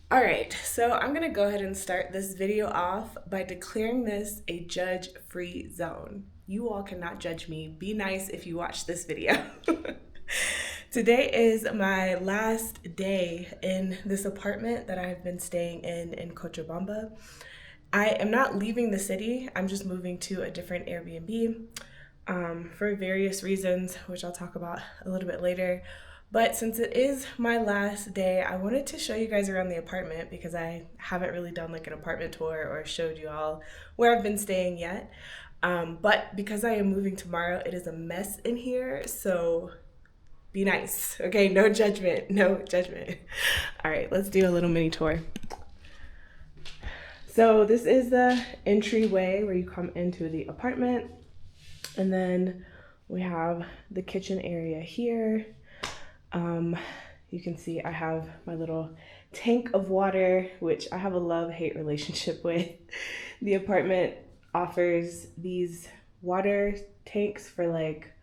All right, so I'm gonna go ahead and start this video off by declaring this a judge-free zone. You all cannot judge me. Be nice if you watch this video. Today is my last day in this apartment that I've been staying in Cochabamba. I am not leaving the city. I'm just moving to a different Airbnb for various reasons, which I'll talk about a little bit later. But since it is my last day, I wanted to show you guys around the apartment because I haven't really done like an apartment tour or showed you all where I've been staying yet. But because I am moving tomorrow, it is a mess in here. So be nice, okay? No judgment, no judgment. All right, let's do a little mini tour. So this is the entryway where you come into the apartment. And then we have the kitchen area here. You can see I have my little tank of water, which I have a love-hate relationship with. The apartment offers these water tanks for like,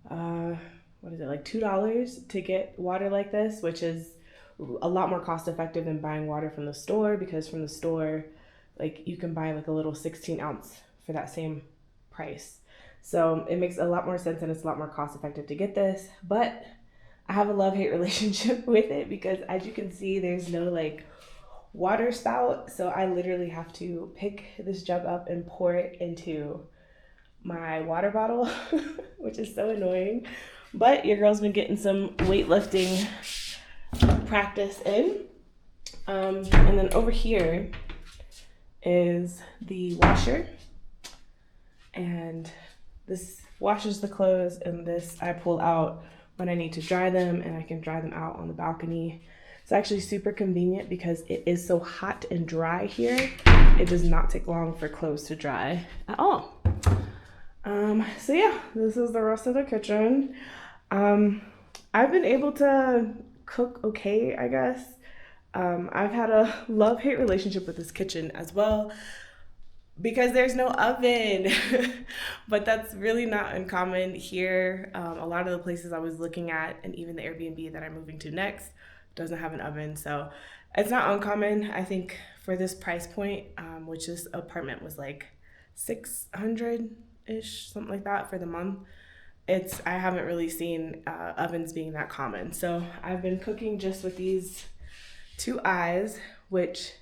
what is it, like $2 to get water like this, which is a lot more cost effective than buying water from the store, because from the store, like you can buy like a little 16 ounce for that same price. So it makes a lot more sense and it's a lot more cost effective to get this, but I have a love-hate relationship with it because as you can see, there's no like water spout. So I literally have to pick this jug up and pour it into my water bottle, which is so annoying. But your girl's been getting some weightlifting practice in. And then over here is the washer. And this washes the clothes, and this I pull out when I need to dry them, and I can dry them out on the balcony. It's actually super convenient because it is so hot and dry here. It does not take long for clothes to dry at all. So yeah, this is the rest of the kitchen. I've been able to cook okay, I guess. I've had a love-hate relationship with this kitchen as well, because there's no oven. But that's really not uncommon here. A lot of the places I was looking at, and even the Airbnb that I'm moving to next, doesn't have an oven. So it's not uncommon. I think for this price point, which this apartment was like 600-ish, something like that for the month, I haven't really seen ovens being that common. So I've been cooking just with these two eyes, which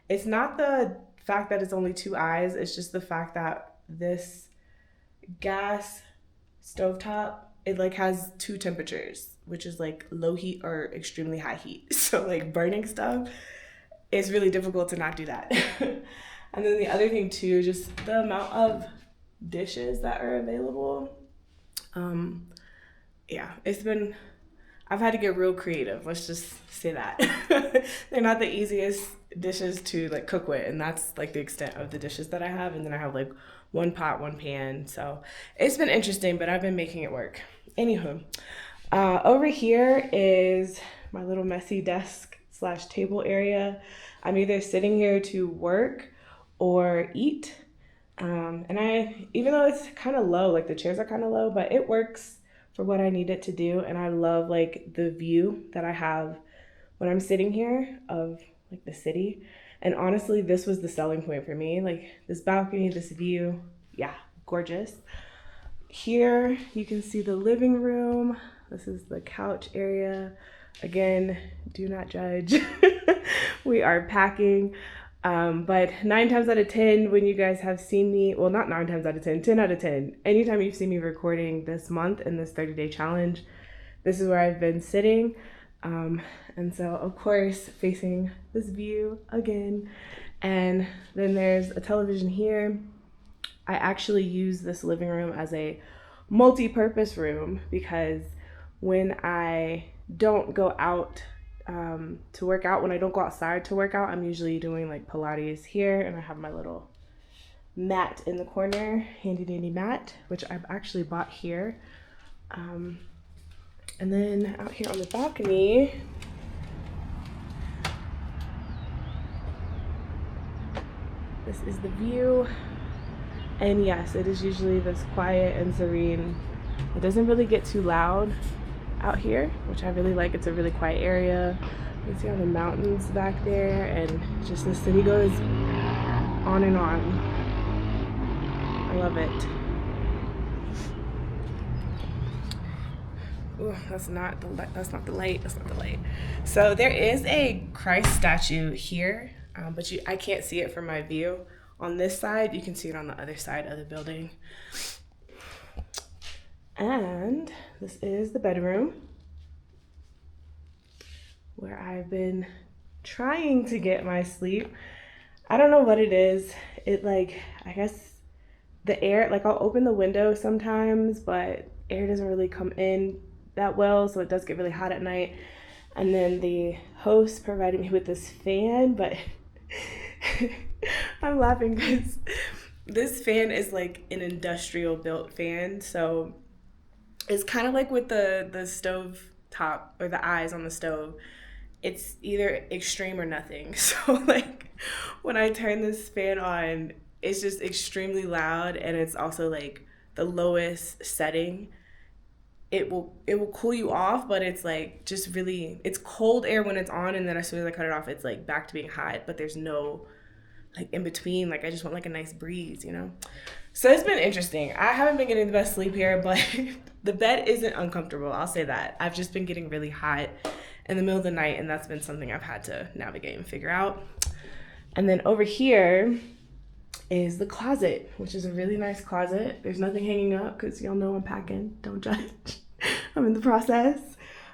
it's not the fact that it's only two eyes, it's just the fact that this gas stovetop, it like has two temperatures, which is like low heat or extremely high heat. So like burning stuff, it's really difficult to not do that. And then the other thing too, just the amount of dishes that are available. Yeah, I've had to get real creative. Let's just say that. They're not the easiest dishes to like cook with, and that's like the extent of the dishes that I have. And then I have like one pot, one pan. So it's been interesting, but I've been making it work. Anywho, over here is my little messy desk / table area. I'm either sitting here to work or eat. And even though it's kind of low, like the chairs are kind of low, but it works for what I need it to do. And I love like the view that I have when I'm sitting here of like the city. And honestly, this was the selling point for me. Like this balcony, this view, yeah, gorgeous. Here you can see the living room. This is the couch area. Again, do not judge. We are packing. But 9 times out of 10, when you guys have seen me, well, not 9 times out of 10, 10 out of 10, anytime you've seen me recording this month in this 30-day challenge, this is where I've been sitting. And so, of course, facing this view again. And then there's a television here. I actually use this living room as a multi-purpose room because when I don't go out to work out, when I don't go outside to work out, I'm usually doing like Pilates here, and I have my little mat in the corner, handy dandy mat, which I've actually bought here. And then out here on the balcony, this is the view. And yes, it is usually this quiet and serene. It doesn't really get too loud out here, which I really like. It's a really quiet area. You can see all the mountains back there, and just the city goes on and on. I love it. Ooh, that's not the light. So there is a Christ statue here, but I can't see it from my view. On this side, you can see it on the other side of the building. And this is the bedroom where I've been trying to get my sleep. I don't know what it is. I guess the air, I'll open the window sometimes, but air doesn't really come in that well, so it does get really hot at night. And then the host provided me with this fan, but I'm laughing because this fan is like an industrial built fan, so it's kind of like with the stove top or the eyes on the stove. It's either extreme or nothing. So when I turn this fan on, it's just extremely loud, and it's also the lowest setting. It will cool you off, but it's just really, it's cold air when it's on, and then as soon as I cut it off, it's back to being hot, but there's no in between. I just want a nice breeze, So it's been interesting. I haven't been getting the best sleep here, but the bed isn't uncomfortable, I'll say that. I've just been getting really hot in the middle of the night, and that's been something I've had to navigate and figure out. And then over here is the closet, which is a really nice closet. There's nothing hanging up because y'all know I'm packing. Don't judge. I'm in the process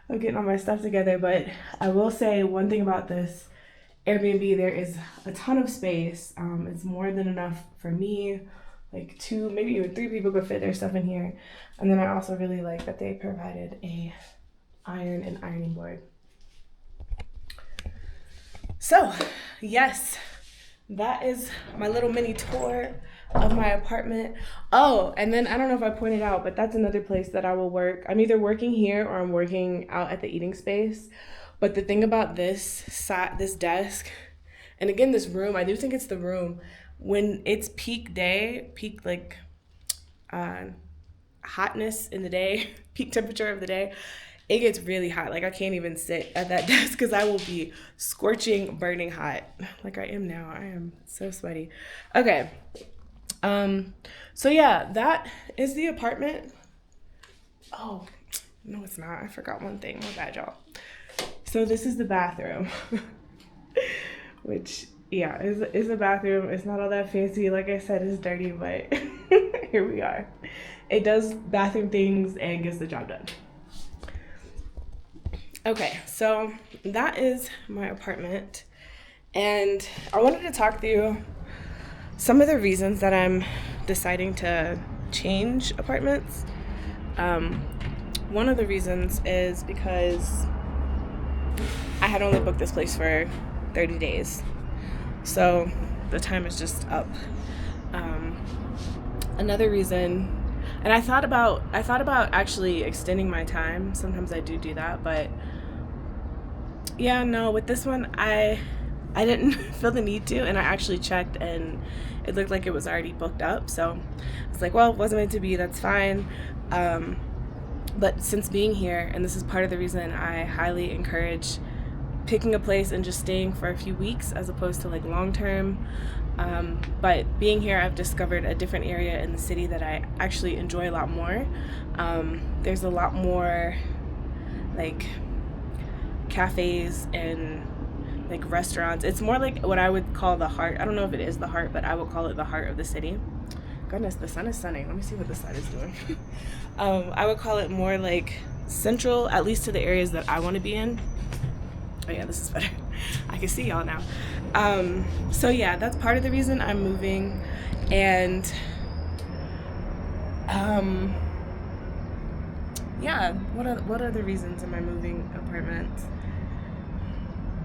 of getting all my stuff together. But I will say one thing about this Airbnb, there is a ton of space. It's more than enough for me. 2, maybe even 3 people could fit their stuff in here. And then I also really like that they provided a iron and ironing board. So, yes, that is my little mini tour of my apartment. Oh, and then I don't know if I pointed out, but that's another place that I will work. I'm either working here or I'm working out at the eating space. But the thing about this desk, and again, this room, I do think it's the room, when it's peak day, hotness in the day, peak temperature of the day, it gets really hot. I can't even sit at that desk because I will be scorching, burning hot like I am now. I am so sweaty. Okay. So yeah, that is the apartment. Oh, no, it's not. I forgot one thing. My bad, y'all. So this is the bathroom, which, yeah, is a bathroom. It's not all that fancy. Like I said, it's dirty, but here we are. It does bathroom things and gets the job done. Okay, so that is my apartment, and I wanted to talk through some of the reasons that I'm deciding to change apartments. One of the reasons is because I had only booked this place for 30 days, so the time is just up. Another reason, and I thought about actually extending my time. Sometimes I do that, but yeah, no, with this one, I didn't feel the need to, and I actually checked, and it looked like it was already booked up, so it's well, it wasn't meant to be, that's fine. But since being here, and this is part of the reason I highly encourage picking a place and just staying for a few weeks as opposed to long term. But being here, I've discovered a different area in the city that I actually enjoy a lot more. There's a lot more cafes and restaurants. It's more what I would call the heart. I don't know if it is the heart, but I would call it the heart of the city. Goodness, the sun is sunning. Let me see what the sun is doing. I would call it more central, at least to the areas that I want to be in. Oh yeah, this is better. I can see y'all now. So yeah, that's part of the reason I'm moving. And yeah, what other reasons am I moving apartments?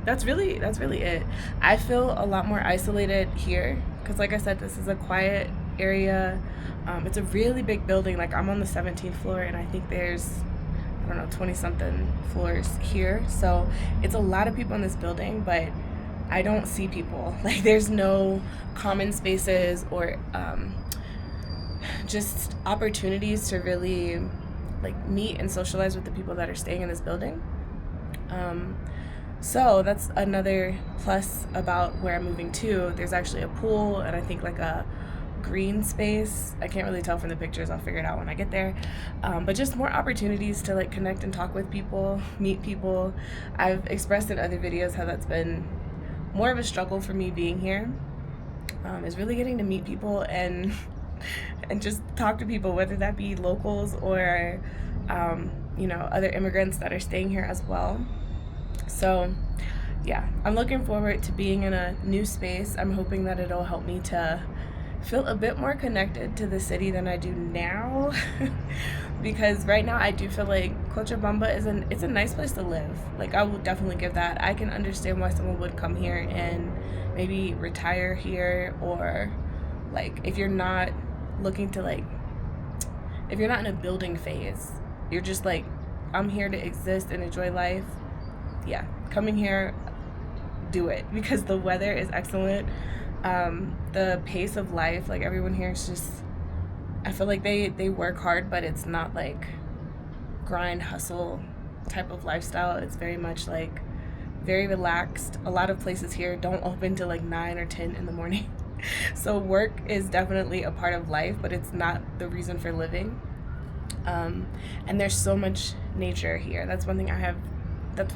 That's really it. I feel a lot more isolated here because, like I said, this is a quiet area. It's a really big building. I'm on the 17th floor, and I think there's, 20-something floors here. So it's a lot of people in this building, but I don't see people. There's no common spaces or just opportunities to really meet and socialize with the people that are staying in this building. So that's another plus about where I'm moving to. There's actually a pool and I think like a green space. I can't really tell from the pictures. I'll figure it out when I get there. But just more opportunities to like connect and talk with people, meet people. I've expressed in other videos how that's been more of a struggle for me being here. Is really getting to meet people and and just talk to people, whether that be locals or other immigrants that are staying here as well. So yeah, I'm looking forward to being in a new space. I'm hoping that it'll help me to feel a bit more connected to the city than I do now. Because right now I do feel like Cochabamba it's a nice place to live. Like I will definitely give that. I can understand why someone would come here and maybe retire here, or like if you're not looking to like if you're not in a building phase, you're just like, I'm here to exist and enjoy life. Yeah, coming here, do it, because the weather is excellent. The pace of life, like everyone here is just, I feel like they work hard, but it's not like grind hustle type of lifestyle. It's very much like very relaxed. A lot of places here don't open till like 9 or 10 in the morning. So work is definitely a part of life, but it's not the reason for living. And there's so much nature here. That's one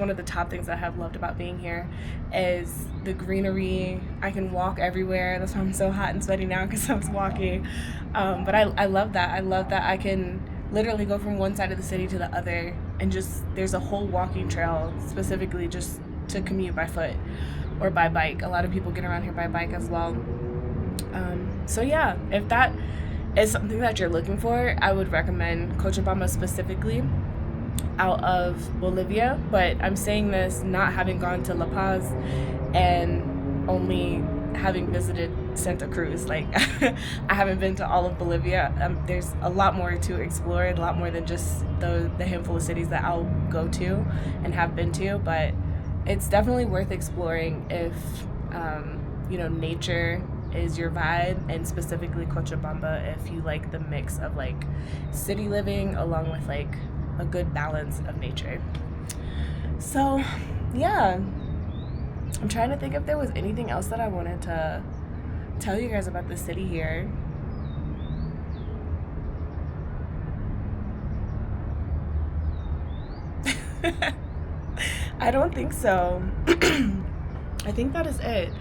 of the top things I have loved about being here is the greenery. I can walk everywhere. That's why I'm so hot and sweaty now, because I was walking. But I love that. I love that I can literally go from one side of the city to the other, and just there's a whole walking trail specifically just to commute by foot or by bike. A lot of people get around here by bike as well. So yeah, if that is something that you're looking for, I would recommend Cochabamba specifically out of Bolivia. But I'm saying this not having gone to La Paz and only having visited Santa Cruz. Like I haven't been to all of Bolivia. There's a lot more to explore, a lot more than just the handful of cities that I'll go to and have been to. But it's definitely worth exploring if nature is your vibe, and specifically Cochabamba if you like the mix of like city living along with like a good balance of nature. So yeah, I'm trying to think if there was anything else that I wanted to tell you guys about the city here. I don't think so. I think that is it.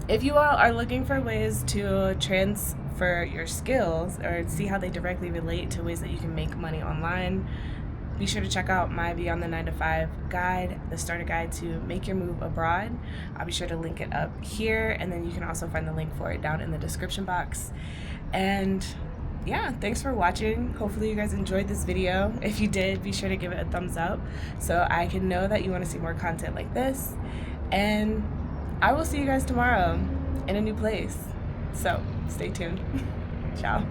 If you all are looking for ways to transfer your skills or see how they directly relate to ways that you can make money online, be sure to check out my Beyond the 9 to 5 guide, the starter guide to make your move abroad. I'll be sure to link it up here, and then you can also find the link for it down in the description box. And yeah, thanks for watching. Hopefully you guys enjoyed this video. If you did, be sure to give it a thumbs up so I can know that you want to see more content like this. And I will see you guys tomorrow in a new place. So stay tuned. Ciao.